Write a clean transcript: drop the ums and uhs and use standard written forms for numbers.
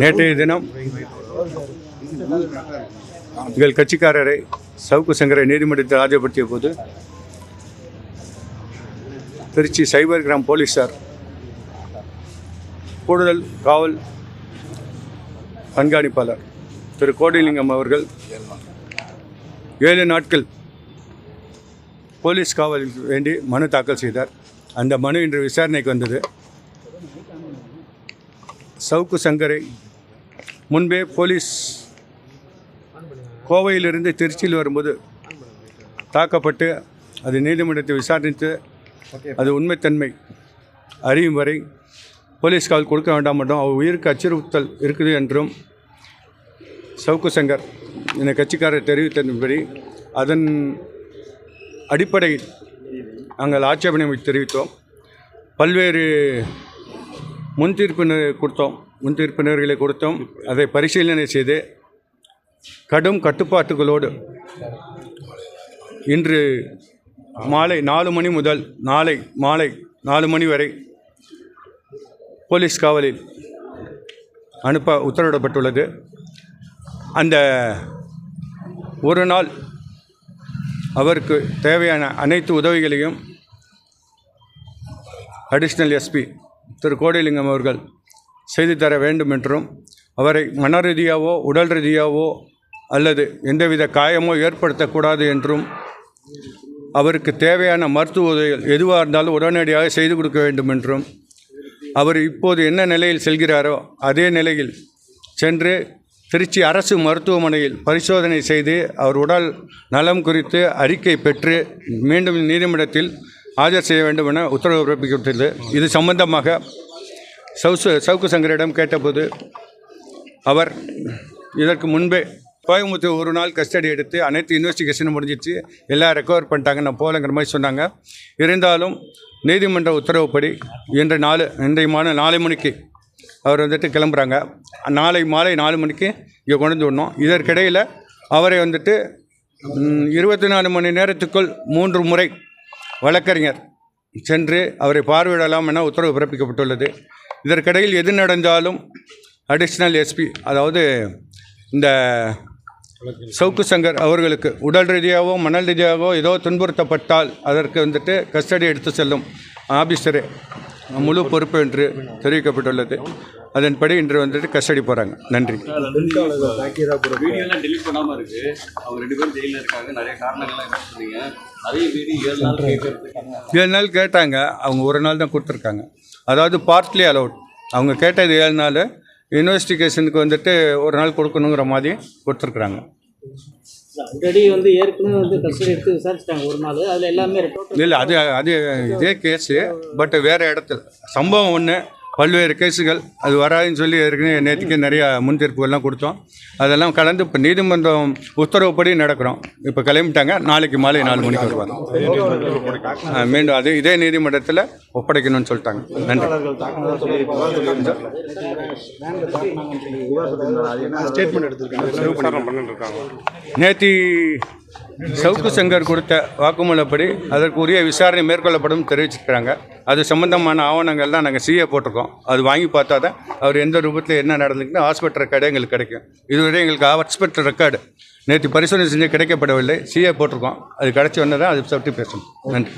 நேற்றைய தினம் எங்கள் கட்சிக்காரரை சவுக்கு சங்கரை நீதிமன்றத்தில் ஆஜர்படுத்திய போது திருச்சி சைபர் கிராம் போலீஸார் கூடுதல் காவல் கண்காணிப்பாளர் திரு கோடிலிங்கம் அவர்கள் 7 நாட்கள் போலீஸ் காவலில் வேண்டி மனு தாக்கல் செய்தார். அந்த மனு இன்று விசாரணைக்கு வந்தது. சவுக்கு சங்கரை முன்பே போலீஸ் கோவையிலிருந்து திருச்சியில் வரும்போது தாக்கப்பட்டு அது நீதிமன்றத்தை விசாரித்து அது உண்மைத்தன்மை அறியும் வரை போலீஸ் காவல் கொடுக்க வேண்டாம் என்றும் அவர் உயிருக்கு அச்சுறுத்தல் இருக்குது என்றும் சவுக்கு சங்கர் இந்த கட்சிக்காரர் தெரிவித்தபடி அதன் அடிப்படையில் நாங்கள் ஆட்சேபனை தெரிவித்தோம். பல்வேறு முன்தீர்ப்பினர்களை கொடுத்தோம். அதை பரிசீலனை செய்து கடும் கட்டுப்பாட்டுகளோடு இன்று மாலை 4 மணி முதல் நாளை மாலை 4 மணி வரை போலீஸ் காவலில் அனுப்ப உத்தரவிடப்பட்டுள்ளது. அந்த ஒரு நாள் அவருக்கு தேவையான அனைத்து உதவிகளையும் அடிஷ்னல் எஸ்பி திரு கோடிலிங்கம் அவர்கள் செய்து தர வேண்டும் என்றும் அவரை மன ரீதியாகவோ உடல் ரீதியாகவோ அல்லது எந்தவித காயமோ ஏற்படுத்தக்கூடாது என்றும் அவருக்கு தேவையான மருத்துவ உதவிகள் எதுவாக இருந்தாலும் உடனடியாக செய்து கொடுக்க வேண்டும் என்றும் அவர் இப்போது என்ன நிலையில் செல்கிறாரோ அதே நிலையில் சென்று திருச்சி அரசு மருத்துவமனையில் பரிசோதனை செய்து அவர் உடல் நலம் குறித்து அறிக்கை பெற்று மீண்டும் நீதிமன்றத்தில் ஆஜர் செய்ய வேண்டும் என உத்தரவு பிறப்பிக்கப்பட்டது. இது சம்பந்தமாக சவுக்கு சங்கரிடம் கேட்டபோது அவர் இதற்கு முன்பே கோயம்புத்தூர் ஒரு நாள் கஸ்டடி எடுத்து அனைத்து இன்வெஸ்டிகேஷனும் முடிஞ்சிச்சு, எல்லாம் ரெக்கவர் பண்ணிட்டாங்க, நான் போகலங்கிற மாதிரி சொன்னாங்க. இருந்தாலும் நீதிமன்ற உத்தரவுப்படி இன்றைய மாலை 4 மணிக்கு அவர் கிளம்புறாங்க. நாளை மாலை 4 மணிக்கு இங்கே கொண்டு விடணும். இதற்கிடையில் அவரை 24 மணி நேரத்துக்குள் 3 முறை வழக்கறிஞர் சென்று அவரை பார்வையிடலாம் என உத்தரவு பிறப்பிக்கப்பட்டுள்ளது. இதற்கிடையில் எது நடந்தாலும் அடிஷ்னல் எஸ்பி அதாவது இந்த சவுக்கு சங்கர் அவர்களுக்கு உடல் ரீதியாகவோ மணல் ரீதியாகவோ ஏதோ துன்புறுத்தப்பட்டால் அதற்கு கஸ்டடி எடுத்து செல்லும் ஆபீசரே முழு பொறுப்பு என்று தெரிவிக்கப்பட்டுள்ளது. அதன்படி இன்று கஸ்டடி போகிறாங்க. நன்றி. 7 நாள் கேட்டாங்க, அவங்க ஒரு நாள் தான் கொடுத்துருக்காங்க. அதாவது பார்ட்லி அலவுட். அவங்க கேட்டது 7 நாள், இன்வெஸ்டிகேஷனுக்கு ஒரு நாள் கொடுக்கணுங்கிற மாதிரி கொடுத்துருக்குறாங்க. ஆல்ரெடி ஏற்கனவே கஸ்டடி எடுத்து விசாரிச்சிட்டாங்க ஒரு நாள். அதில் எல்லாமே இல்லை, அது இதே கேஸு, பட் வேறு இடத்துல சம்பவம் ஒன்று, பல்வேறு கேஸுகள் அது வராதுன்னு சொல்லி ஏற்கனவே நேற்றுக்கு நிறையா முன்தீர்ப்புகள்லாம் கொடுத்தோம். அதெல்லாம் கலந்து இப்போ நீதிமன்றம் உத்தரவுப்படி நடக்கிறோம். இப்போ கிளம்பிட்டாங்க. நாளைக்கு மாலை 4 மணிக்கு வருவாங்க. மீண்டும் அது இதே நீதிமன்றத்தில் ஒப்படைக்கணும்னு சொல்லிட்டாங்க. நன்றி. நேற்று சவுக்கு சங்கர் கொடுத்த வாக்குமூலப்படி அதற்குரிய விசாரணை மேற்கொள்ளப்படும் தெரிவிச்சிருக்கிறாங்க. அது சம்பந்தமான ஆவணங்கள்லாம் நாங்கள் சிஏ போட்டிருக்கோம். அது வாங்கி பார்த்தா தான் அவர் எந்த ரூபத்தில் என்ன நடந்துக்குன்னு ஹாஸ்பிட்டல் ரெக்கார்டு எங்களுக்கு கிடைக்கும். இதுவரை எங்களுக்கு ஹாஸ்பிட்டல் ரெக்கார்டு நேற்று பரிசோதனை செஞ்சு கிடைக்கப்படவில்லை. சிஏ போட்டிருக்கோம். அது கிடச்சி வந்தால் தான் அது பற்றி பேசணும். நன்றி.